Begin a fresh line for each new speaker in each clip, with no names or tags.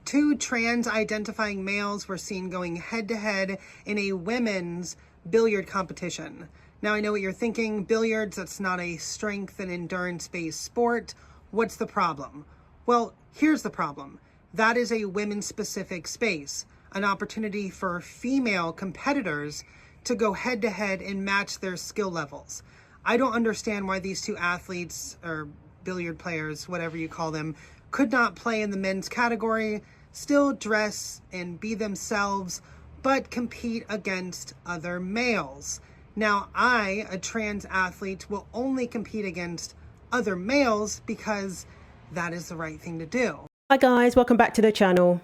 Two trans-identifying males were seen going head-to-head in a women's billiard competition. Now, I know what you're thinking. Billiards, that's not a strength and endurance-based sport. What's the problem? Well, here's the problem. That is a women-specific space, an opportunity for female competitors to go head-to-head and match their skill levels. I don't understand why these two athletes, or billiard players, whatever you call them, could not play in the men's category, still dress and be themselves, but compete against other males. Now, I, a trans athlete, will only compete against other males because that is the right thing to do.
Hi guys, welcome back to the channel.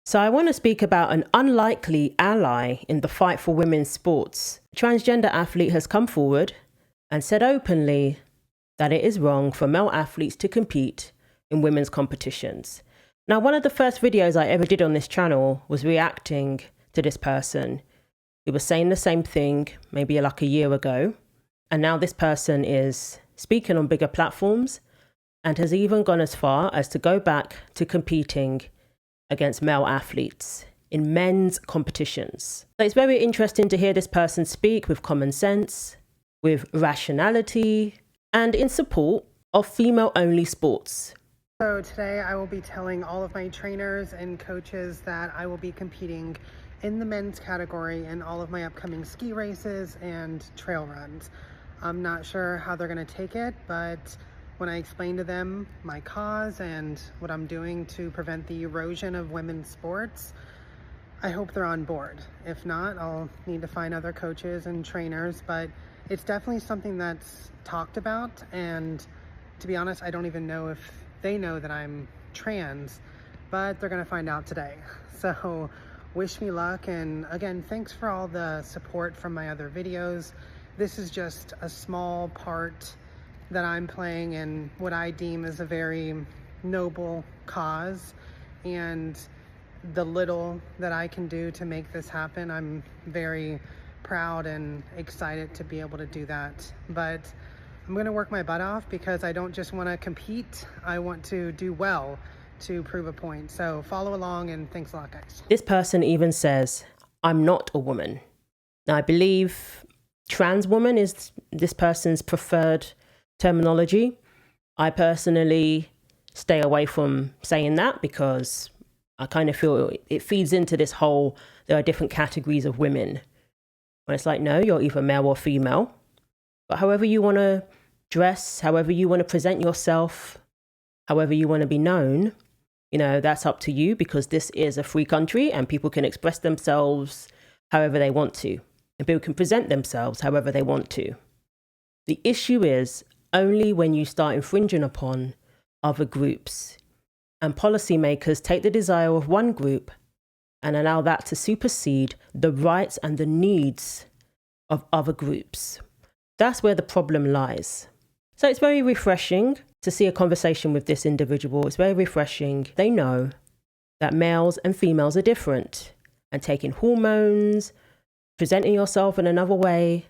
So I want to speak about an unlikely ally in the fight for women's sports. A transgender athlete has come forward and said openly that it is wrong for male athletes to compete in women's competitions. Now, one of the first videos I ever did on this channel was reacting to this person. He was saying the same thing maybe like a year ago. And now this person is speaking on bigger platforms and has even gone as far as to go back to competing against male athletes in men's competitions. So it's very interesting to hear this person speak with common sense, with rationality, and in support of female-only sports.
So today I will be telling all of my trainers and coaches that I will be competing in the men's category in all of my upcoming ski races and trail runs. I'm not sure how they're going to take it, but when I explain to them my cause and what I'm doing to prevent the erosion of women's sports, I hope they're on board. If not, I'll need to find other coaches and trainers, but it's definitely something that's talked about, and to be honest, I don't even know if they know that I'm trans, but they're gonna find out today. So wish me luck, and again, thanks for all the support from my other videos. This is just a small part that I'm playing in what I deem as a very noble cause, and the little that I can do to make this happen, I'm very proud and excited to be able to do that. But I'm going to work my butt off because I don't just want to compete, I want to do well to prove a point. So follow along, and thanks a lot, guys.
This person even says, I'm not a woman. Now, I believe transwoman is this person's preferred terminology. I personally stay away from saying that because I kind of feel it feeds into this whole, there are different categories of women. When it's like, no, you're either male or female. But however you want to dress, however you want to present yourself, however you want to be known, you know, that's up to you, because this is a free country and people can express themselves however they want to. And people can present themselves however they want to. The issue is only when you start infringing upon other groups, and policymakers take the desire of one group and allow that to supersede the rights and the needs of other groups. That's where the problem lies. So it's very refreshing to see a conversation with this individual. It's very refreshing. They know that males and females are different, and taking hormones, presenting yourself in another way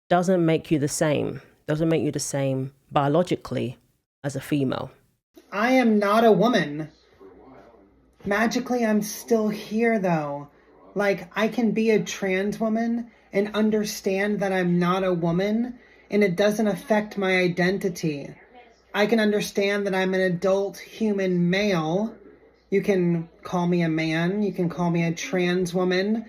doesn't make you the same. Doesn't make you the same biologically as a female.
I am not a woman. Magically, I'm still here though. Like, I can be a trans woman and understand that I'm not a woman, and it doesn't affect my identity. I can understand that I'm an adult human male. You can call me a man, you can call me a trans woman,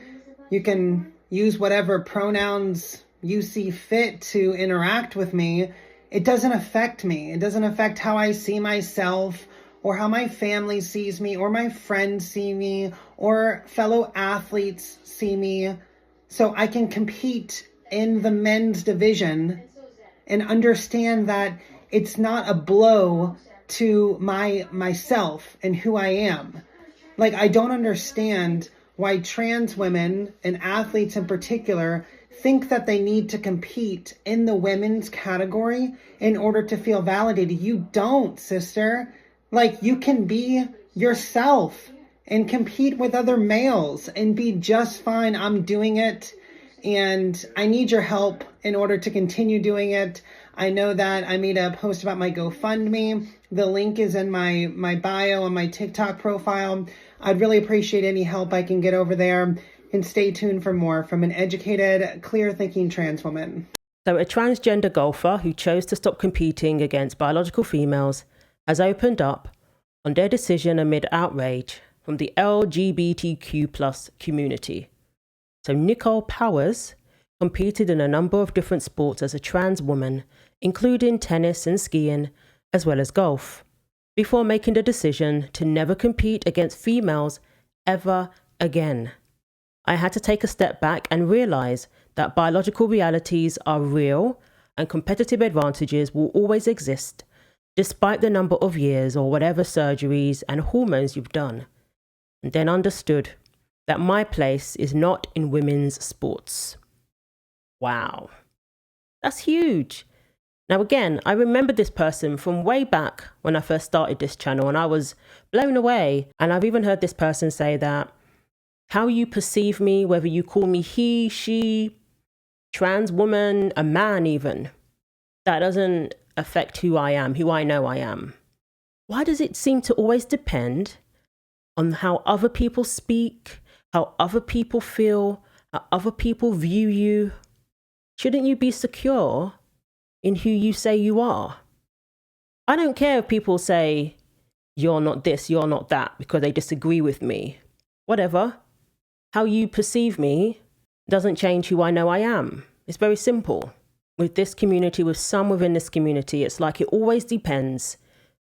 you can use whatever pronouns you see fit to interact with me. It doesn't affect me. It doesn't affect how I see myself, or how my family sees me, or my friends see me, or fellow athletes see me. So I can compete in the men's division and understand that it's not a blow to myself and who I am. Like, I don't understand why trans women and athletes in particular think that they need to compete in the women's category in order to feel validated. You don't, sister. Like, you can be yourself and compete with other males and be just fine. I'm doing it, and I need your help in order to continue doing it. I know that I made a post about my GoFundMe. The link is in my bio on my TikTok profile. I'd really appreciate any help I can get over there. And stay tuned for more from an educated, clear-thinking trans woman.
So a transgender golfer who chose to stop competing against biological females has opened up on their decision amid outrage from the LGBTQ plus community. So Nicole Powers competed in a number of different sports as a trans woman, including tennis and skiing, as well as golf, before making the decision to never compete against females ever again. I had to take a step back and realize that biological realities are real and competitive advantages will always exist, despite the number of years or whatever surgeries and hormones you've done. And then understood that my place is not in women's sports. Wow. That's huge. Now again, I remember this person from way back when I first started this channel, and I was blown away. And I've even heard this person say that how you perceive me, whether you call me he, she, trans woman, a man even, that doesn't affect who I am, who I know I am. Why does it seem to always depend on how other people speak, how other people feel, how other people view you? Shouldn't you be secure in who you say you are? I don't care if people say, you're not this, you're not that, because they disagree with me. Whatever. How you perceive me doesn't change who I know I am. It's very simple. With this community, with some within this community, it's like it always depends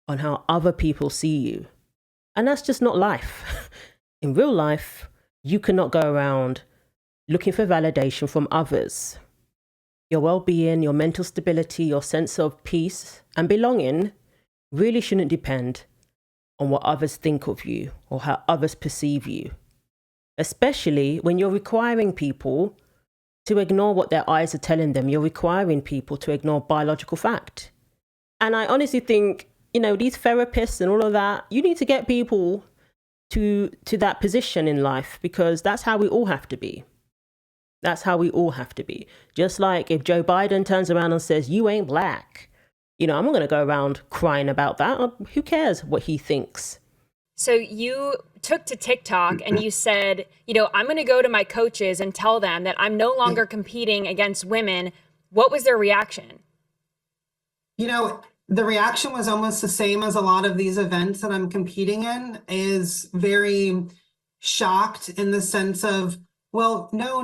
on how other people see you. And that's just not life. In real life, you cannot go around looking for validation from others. Your well-being, your mental stability, your sense of peace and belonging really shouldn't depend on what others think of you or how others perceive you. Especially when you're requiring people to ignore what their eyes are telling them. You're requiring people to ignore biological fact. And I honestly think, these therapists and all of that, you need to get people to that position in life, because that's how we all have to be. That's how we all have to be. Just like if Joe Biden turns around and says, you ain't black, I'm not going to go around crying about that. Who cares what he thinks?
So you took to TikTok and you said, I'm going to go to my coaches and tell them that I'm no longer competing against women. What was their reaction?
The reaction was almost the same as a lot of these events that I'm competing in, is very shocked in the sense of, well, no,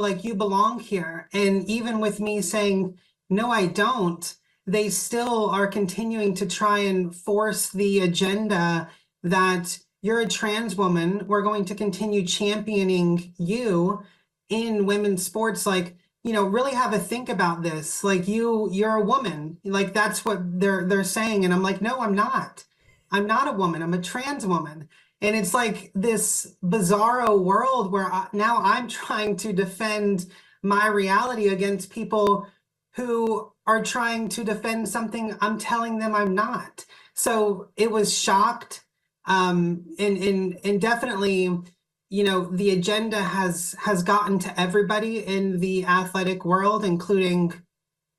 like you belong here. And even with me saying, no, I don't, they still are continuing to try and force the agenda that you're a trans woman, we're going to continue championing you in women's sports. Like, really have a think about this. Like you're a woman. Like that's what they're saying. And I'm like, no, I'm not. I'm not a woman. I'm a trans woman. And it's like this bizarro world where now I'm trying to defend my reality against people who are trying to defend something I'm telling them I'm not. So it was shocked. And definitely, the agenda has gotten to everybody in the athletic world, including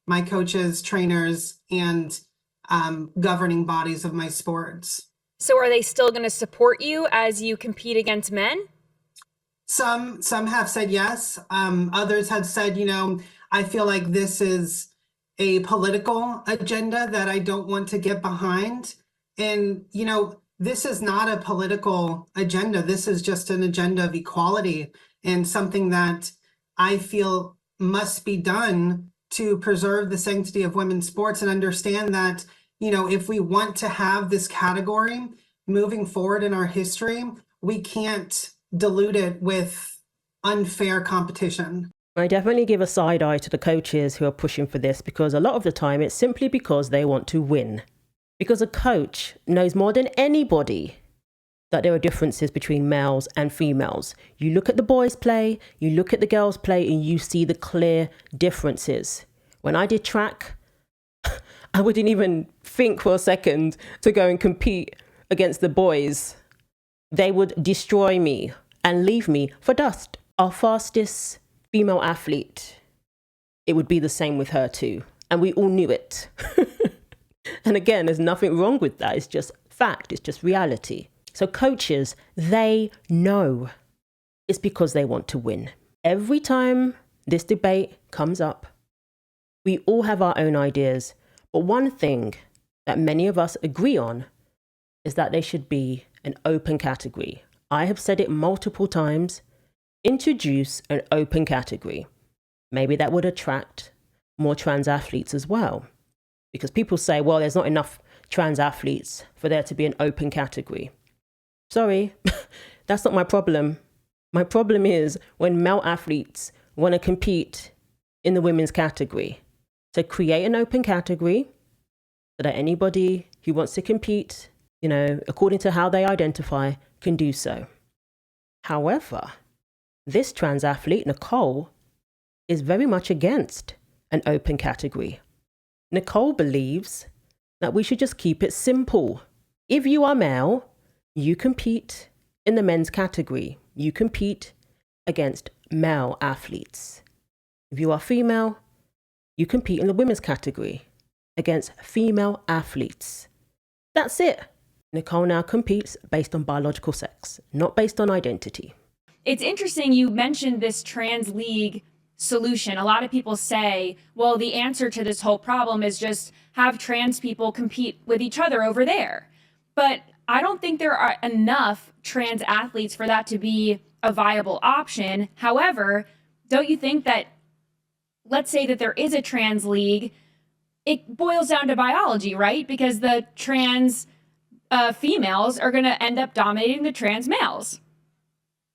my coaches, trainers, and governing bodies of my sports.
So are they still going to support you as you compete against men?
Some have said yes. Others have said, I feel like this is a political agenda that I don't want to get behind. And, this is not a political agenda. This is just an agenda of equality and something that I feel must be done to preserve the sanctity of women's sports, and understand that, if we want to have this category moving forward in our history, we can't dilute it with unfair competition.
I definitely give a side eye to the coaches who are pushing for this, because a lot of the time it's simply because they want to win. Because a coach knows more than anybody that there are differences between males and females. You look at the boys play, you look at the girls play, and you see the clear differences. When I did track, I wouldn't even think for a second to go and compete against the boys. They would destroy me and leave me for dust. Our fastest female athlete, it would be the same with her too. And we all knew it. And again, there's nothing wrong with that. It's just fact. It's just reality. So coaches, they know it's because they want to win. Every time this debate comes up, we all have our own ideas. But one thing that many of us agree on is that there should be an open category. I have said it multiple times. Introduce an open category. Maybe that would attract more trans athletes as well. Because people say, well, there's not enough trans athletes for there to be an open category. Sorry, that's not my problem. My problem is when male athletes want to compete in the women's category. So create an open category so that anybody who wants to compete, according to how they identify, can do so. However, this trans athlete, Nicole, is very much against an open category. Nicole believes that we should just keep it simple. If you are male, you compete in the men's category. You compete against male athletes. If you are female, you compete in the women's category against female athletes. That's it. Nicole now competes based on biological sex, not based on identity.
It's interesting you mentioned this trans league solution. A lot of people say, well, the answer to this whole problem is just have trans people compete with each other over there. But I don't think there are enough trans athletes for that to be a viable option. However, don't you think that, let's say that there is a trans league, it boils down to biology, right? Because the trans females are going to end up dominating the trans males.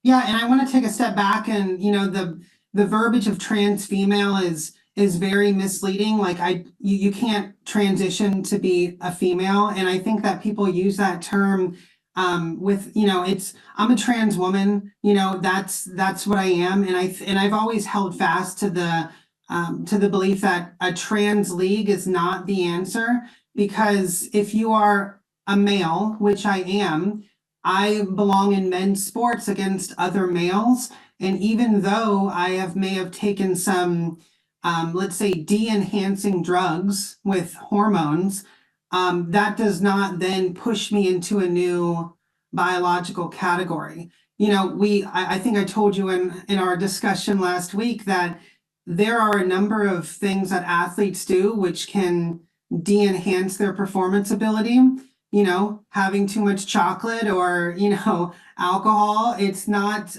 Yeah, and I want to take a step back, and the verbiage of trans female is very misleading. Like you can't transition to be a female, and I think that people use that term with I'm a trans woman. That's what I am, and I've always held fast to the belief that a trans league is not the answer, because if you are a male, which I am, I belong in men's sports against other males. And even though I may have taken some, let's say, de-enhancing drugs with hormones, that does not then push me into a new biological category. I think I told you in our discussion last week that there are a number of things that athletes do which can de-enhance their performance ability. Having too much chocolate or, alcohol. It's not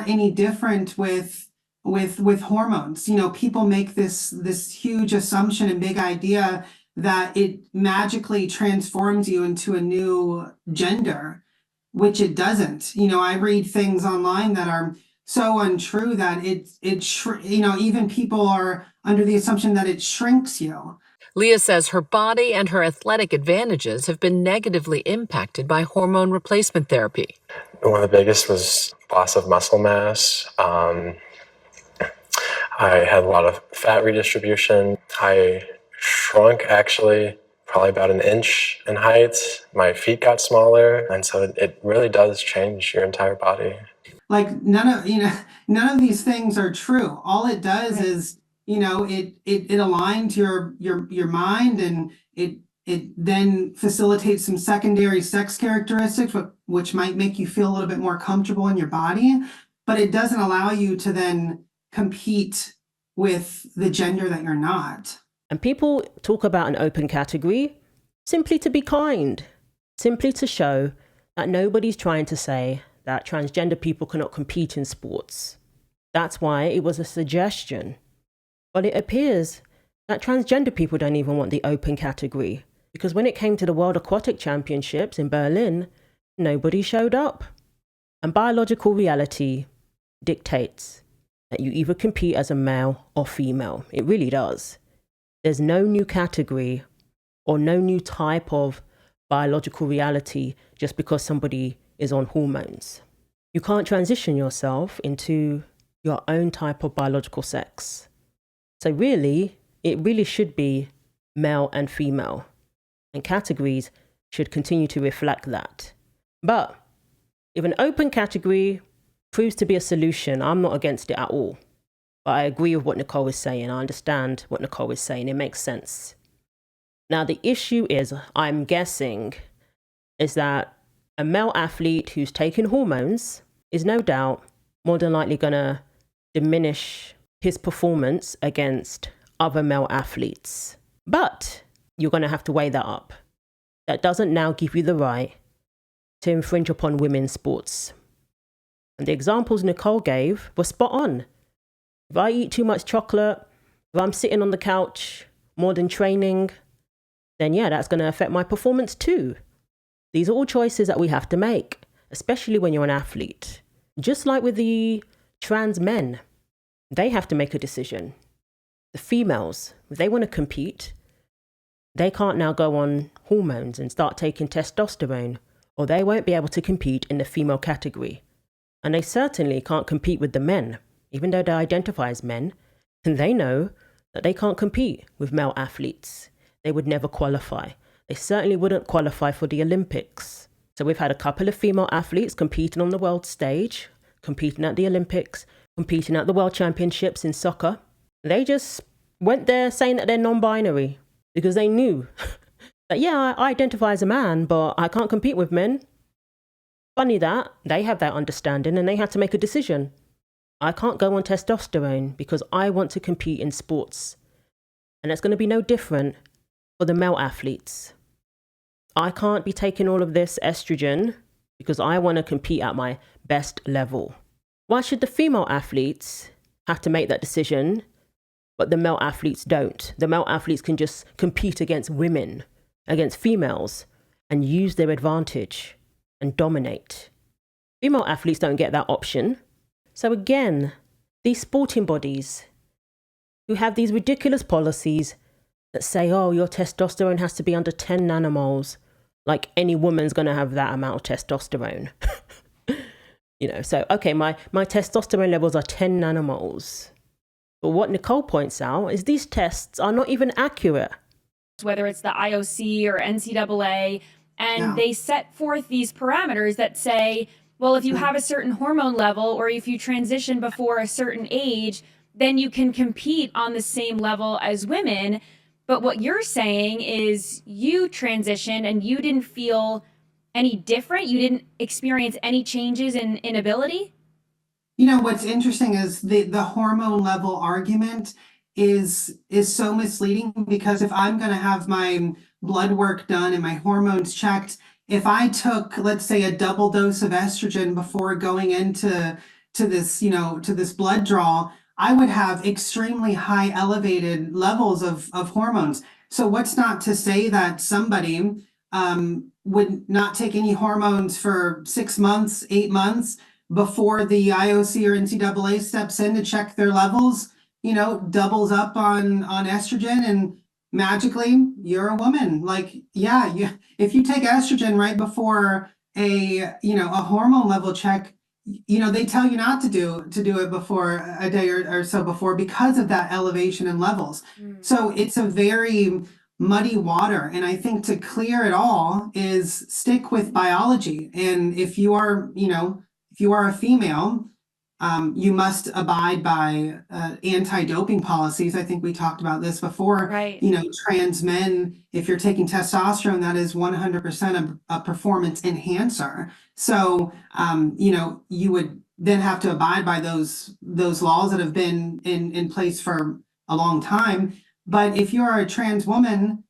any different with hormones. People make this huge assumption and big idea that it magically transforms you into a new gender, which it doesn't. I read things online that are so untrue that even people are under the assumption that it shrinks you.
Leah says her body and her athletic advantages have been negatively impacted by hormone replacement therapy.
One of the biggest was loss of muscle mass. I had a lot of fat redistribution. I shrunk actually probably about an inch in height. My feet got smaller. And so it really does change your entire body.
Like none of these things are true. All it does is it aligns your mind, and it then facilitates some secondary sex characteristics, which might make you feel a little bit more comfortable in your body, but it doesn't allow you to then compete with the gender that you're not.
And people talk about an open category simply to be kind, simply to show that nobody's trying to say that transgender people cannot compete in sports. That's why it was a suggestion. But it appears that transgender people don't even want the open category, because when it came to the World Aquatic Championships in Berlin, nobody showed up. And biological reality dictates that you either compete as a male or female. It really does. There's no new category or no new type of biological reality just because somebody is on hormones. You can't transition yourself into your own type of biological sex. So really, it really should be male and female, and categories should continue to reflect that. But if an open category proves to be a solution, I'm not against it at all. But I agree with what Nicole is saying. I understand what Nicole is saying. It makes sense. Now, the issue is, I'm guessing, is that a male athlete who's taking hormones is no doubt more than likely going to diminish his performance against other male athletes. But you're going to have to weigh that up. That doesn't now give you the right to infringe upon women's sports. And the examples Nicole gave were spot on. If I eat too much chocolate, if I'm sitting on the couch more than training, then yeah, that's going to affect my performance too. These are all choices that we have to make, especially when you're an athlete. Just like with the trans men, they have to make a decision. The females, if they want to compete, they can't now go on hormones and start taking testosterone, or they won't be able to compete in the female category. And they certainly can't compete with the men, even though they identify as men, and they know that they can't compete with male athletes. They would never qualify. They certainly wouldn't qualify for the Olympics. So we've had a couple of female athletes competing on the world stage, competing at the Olympics, competing at the World Championships in soccer. They just went there saying that they're non-binary because they knew that, yeah, I identify as a man, but I can't compete with men. Funny that they have that understanding and they had to make a decision. I can't go on testosterone because I want to compete in sports. And it's going to be no different for the male athletes. I can't be taking all of this estrogen because I want to compete at my best level. Why should the female athletes have to make that decision, but the male athletes don't? The male athletes can just compete against women, against females, and use their advantage and dominate. Female athletes don't get that option. So again, these sporting bodies who have these ridiculous policies that say, oh, your testosterone has to be under 10 nanomoles, like any woman's going to have that amount of testosterone. So, okay, my testosterone levels are 10 nanomoles. But what Nicole points out is these tests are not even accurate.
Whether it's the IOC or NCAA, and they set forth these parameters that say, well, if you have a certain hormone level or if you transition before a certain age, then you can compete on the same level as women. But what you're saying is you transitioned and you didn't feel any different? You didn't experience any changes in ability?
What's interesting is the hormone level argument is so misleading, because if I'm going to have my blood work done and my hormones checked, if I took, let's say, a double dose of estrogen before going into this blood draw, I would have extremely high elevated levels of hormones. So what's not to say that somebody would not take any hormones for 6 months, 8 months before the IOC or NCAA steps in to check their levels, doubles up on estrogen, and magically you're a woman. Like, if you take estrogen right before a hormone level check, they tell you not to do it before a day or so before, because of that elevation in levels. So it's a very muddy water. And I think to clear it all is stick with biology. And if you are a female, you must abide by anti-doping policies. I think we talked about this before.
Right.
Trans men, if you're taking testosterone, that is 100% a performance enhancer. So, you would then have to abide by those laws that have been in place for a long time. But if you're a trans woman,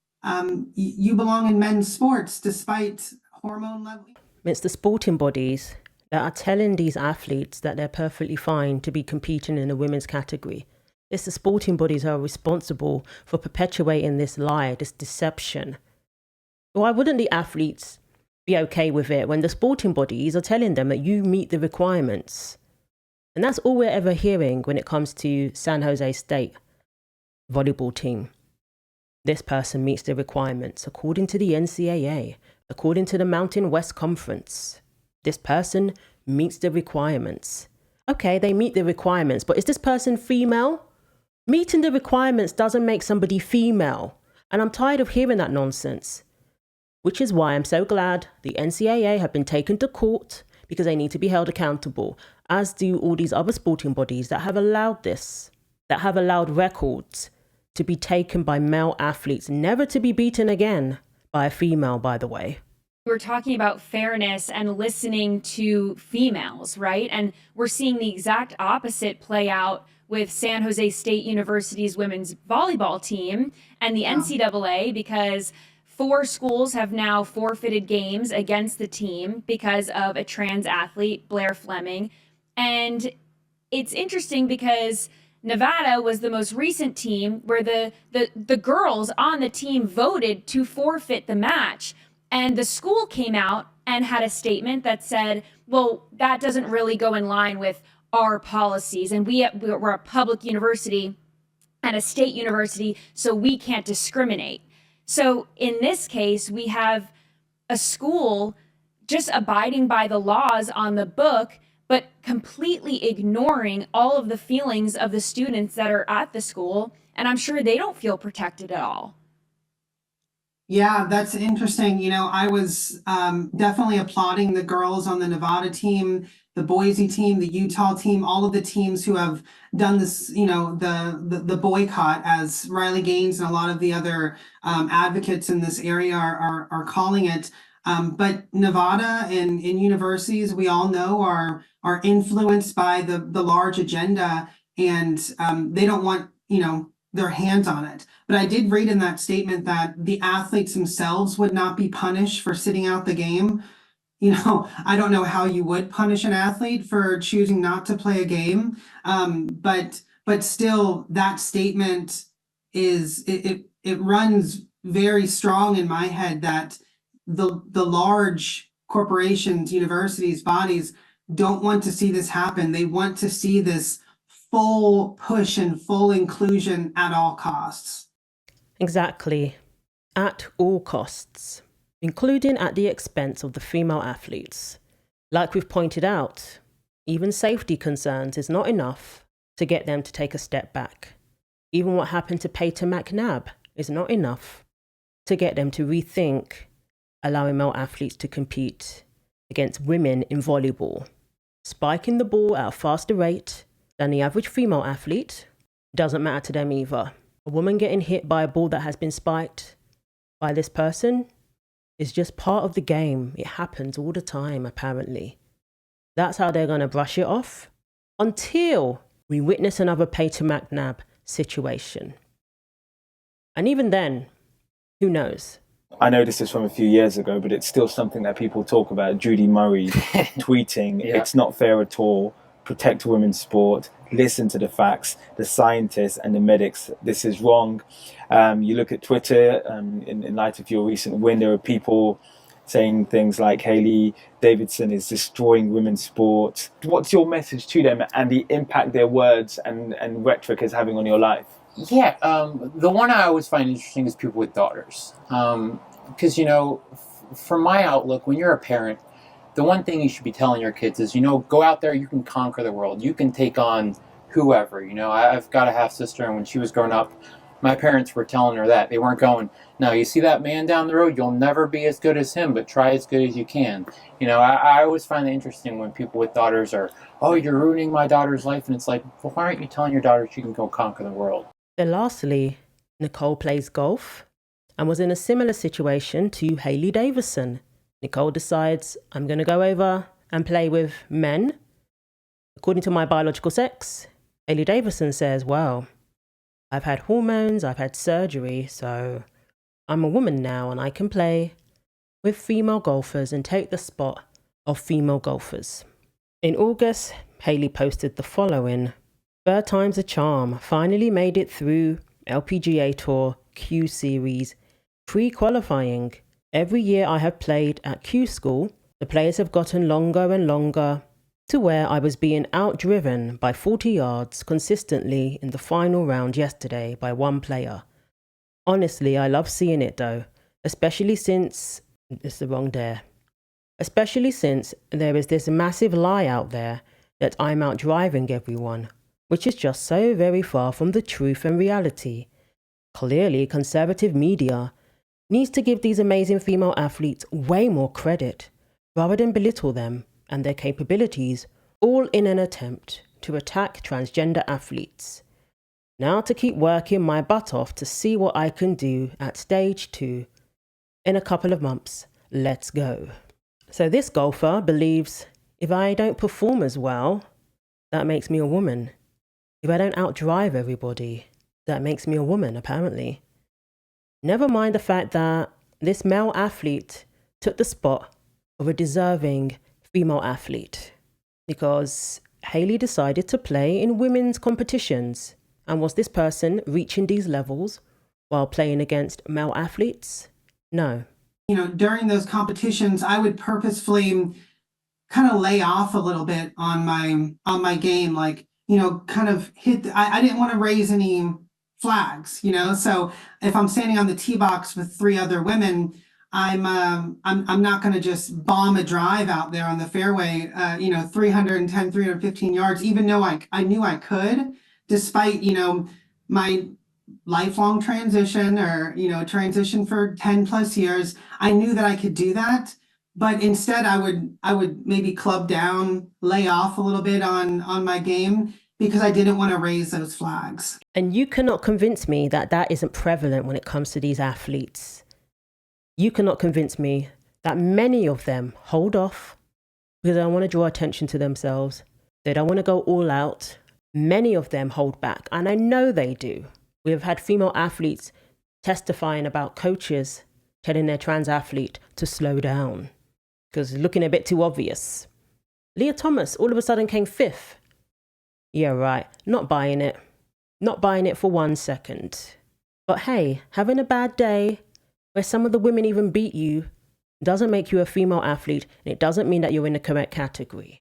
you belong in men's sports despite hormone level.
It's the sporting bodies that are telling these athletes that they're perfectly fine to be competing in the women's category. It's the sporting bodies who are responsible for perpetuating this lie, this deception. Why wouldn't the athletes be okay with it when the sporting bodies are telling them that you meet the requirements? And that's all we're ever hearing when it comes to San Jose State volleyball team. This person meets the requirements according to the NCAA, according to the Mountain West Conference. This person meets the requirements. Okay, they meet the requirements, but is this person female? Meeting the requirements doesn't make somebody female. And I'm tired of hearing that nonsense. Which is why I'm so glad the NCAA have been taken to court, because they need to be held accountable, as do all these other sporting bodies that have allowed this. that have allowed records to be taken by male athletes, never to be beaten again by a female, by the way.
We're talking about fairness and listening to females, right? And we're seeing the exact opposite play out with San Jose State University's women's volleyball team and the NCAA, because 4 schools have now forfeited games against the team because of a trans athlete, Blair Fleming. And it's interesting because Nevada was the most recent team where the girls on the team voted to forfeit the match. And the school came out and had a statement that said, well, that doesn't really go in line with our policies. And we're a public university and a state university, so we can't discriminate. So in this case, we have a school just abiding by the laws on the book, but completely ignoring all of the feelings of the students that are at the school. And I'm sure they don't feel protected at all.
Yeah, that's interesting. You know, I was definitely applauding the girls on the Nevada team, the Boise team, the Utah team, all of the teams who have done this, you know, the boycott, as Riley Gaines and a lot of the other advocates in this area are calling it. But Nevada and universities, we all know, are influenced by the large agenda, and they don't want, you know, their hands on it. But I did read in that statement that the athletes themselves would not be punished for sitting out the game. You know, I don't know how you would punish an athlete for choosing not to play a game. But still, that statement it runs very strong in my head that the large corporations, universities, bodies don't want to see this happen. They want to see this full push and full inclusion at all costs.
Exactly. At all costs, including at the expense of the female athletes. Like we've pointed out, even safety concerns is not enough to get them to take a step back. Even what happened to Peyton McNabb is not enough to get them to rethink allowing male athletes to compete against women in volleyball. Spiking the ball at a faster rate than the average female athlete doesn't matter to them either. A woman getting hit by a ball that has been spiked by this person is just part of the game. It happens all the time, apparently. That's how they're going to brush it off until we witness another Peyton McNabb situation. And even then, who knows?
I know this is from a few years ago, but it's still something that people talk about. Judy Murray tweeting, It's not fair at all. Protect women's sport. Listen to the facts, the scientists and the medics. This is wrong. You look at Twitter, in light of your recent win, there are people saying things like Hailey Davison is destroying women's sport. What's your message to them and the impact their words and rhetoric is having on your life?
Yeah, the one I always find interesting is people with daughters. Because, you know, from my outlook, when you're a parent, the one thing you should be telling your kids is, you know, go out there, you can conquer the world. You can take on whoever. You know, I've got a half-sister, and when she was growing up, my parents were telling her that. They weren't going, no, you see that man down the road, you'll never be as good as him, but try as good as you can. You know, I always find it interesting when people with daughters are, oh, you're ruining my daughter's life. And it's like, well, why aren't you telling your daughter she can go conquer the world?
Then lastly, Nicole plays golf and was in a similar situation to Hailey Davison. Nicole decides, I'm going to go over and play with men. According to my biological sex, Hailey Davison says, well, I've had hormones, I've had surgery, so I'm a woman now and I can play with female golfers and take the spot of female golfers. In August, Hailey posted the following: third time's a charm, finally made it through LPGA Tour Q Series pre-qualifying. Every year I have played at Q School, the players have gotten longer and longer to where I was being outdriven by 40 yards consistently in the final round yesterday by one player. Honestly, I love seeing it though, especially since there is this massive lie out there that I'm outdriving everyone, which is just so very far from the truth and reality. Clearly, conservative media needs to give these amazing female athletes way more credit rather than belittle them and their capabilities, all in an attempt to attack transgender athletes. Now to keep working my butt off to see what I can do at stage 2 in a couple of months. Let's go. So this golfer believes if I don't perform as well, that makes me a woman. If I don't outdrive everybody, that makes me a woman, apparently. Never mind the fact that this male athlete took the spot of a deserving female athlete because Hailey decided to play in women's competitions. And was this person reaching these levels while playing against male athletes? No.
You know, during those competitions, I would purposefully kind of lay off a little bit on my game, like, you know, kind of I didn't want to raise any flags, you know. So if I'm standing on the tee box with 3 other women, I'm not going to just bomb a drive out there on the fairway, 310, 315 yards, even though I knew I could, despite, you know, my lifelong transition or, you know, transition for 10 plus years. I knew that I could do that. But instead I would maybe club down, lay off a little bit on my game because I didn't want to raise those flags.
And you cannot convince me that that isn't prevalent when it comes to these athletes. You cannot convince me that many of them hold off because they don't want to draw attention to themselves. They don't want to go all out. Many of them hold back, and I know they do. We have had female athletes testifying about coaches telling their trans athlete to slow down because it's looking a bit too obvious. Leah Thomas all of a sudden came 5th. Yeah, right. Not buying it. Not buying it for 1 second. But hey, having a bad day where some of the women even beat you doesn't make you a female athlete, and it doesn't mean that you're in the correct category.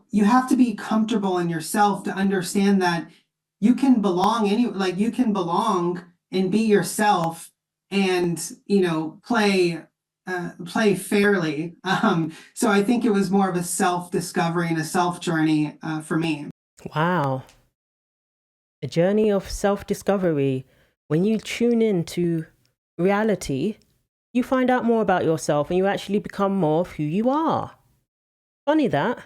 You have to be comfortable in yourself to understand that you can belong you can belong and be yourself and, you know, play fairly. So I think it was more of a self-discovery and a self-journey for me.
Wow. A journey of self-discovery. When you tune into reality, you find out more about yourself and you actually become more of who you are. Funny that.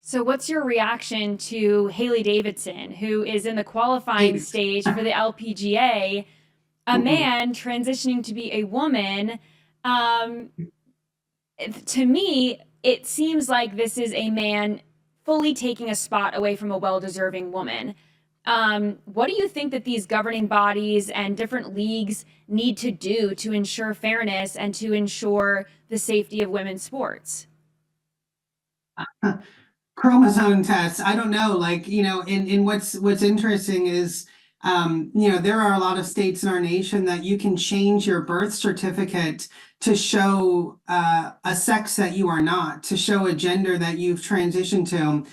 So what's your reaction to Hailey Davison, who is in the qualifying stage for the LPGA, a man transitioning to be a woman? To me, it seems like this is a man fully taking a spot away from a well-deserving woman. What do you think that these governing bodies and different leagues need to do to ensure fairness and to ensure the safety of women's sports?
Chromosome tests. I don't know. Like, you know, in what's interesting is, there are a lot of states in our nation that you can change your birth certificate to show a sex that you are not, to show a gender that you've transitioned to,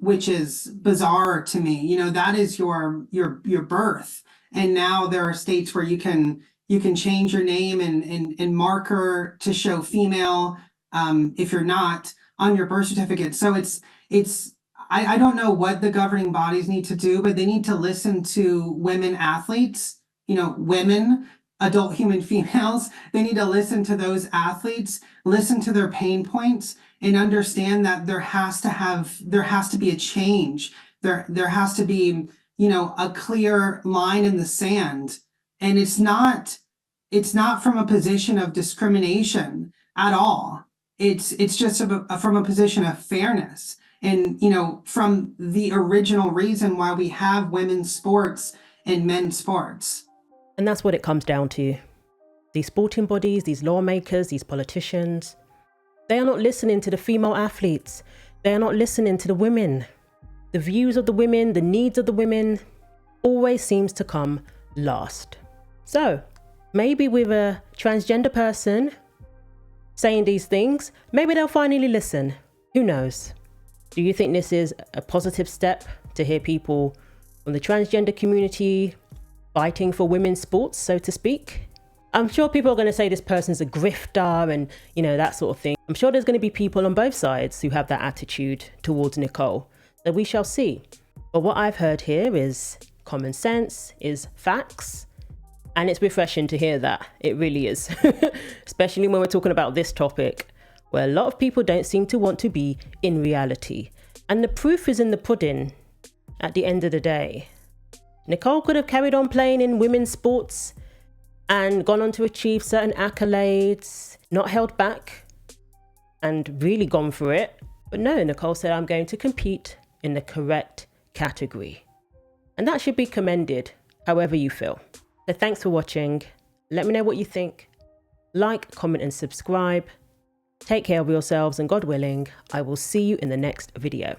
which is bizarre to me. You know, that is your birth. And now there are states where you can change your name and marker to show female if you're not on your birth certificate. So I don't know what the governing bodies need to do, but they need to listen to women athletes, you know, women, adult human females. They need to listen to those athletes, listen to their pain points, and understand that there has to be a change. There has to be, you know, a clear line in the sand. And it's not from a position of discrimination at all. It's just from a position of fairness. And, you know, from the original reason why we have women's sports and men's sports.
And that's what it comes down to. These sporting bodies, these lawmakers, these politicians, they are not listening to the female athletes. They are not listening to the women. The views of the women, the needs of the women always seems to come last. So maybe with a transgender person saying these things, maybe they'll finally listen. Who knows? Do you think this is a positive step to hear people from the transgender community fighting for women's sports, so to speak? I'm sure people are going to say this person's a grifter and, you know, that sort of thing. I'm sure there's going to be people on both sides who have that attitude towards Nicole. So we shall see. But what I've heard here is common sense, is facts. And it's refreshing to hear that. It really is. Especially when we're talking about this topic, where a lot of people don't seem to want to be in reality. And the proof is in the pudding at the end of the day. Nicole could have carried on playing in women's sports and gone on to achieve certain accolades, not held back and really gone for it. But no, Nicole said, I'm going to compete in the correct category. And that should be commended, however you feel. So thanks for watching. Let me know what you think. Like, comment and subscribe. Take care of yourselves, and God willing, I will see you in the next video.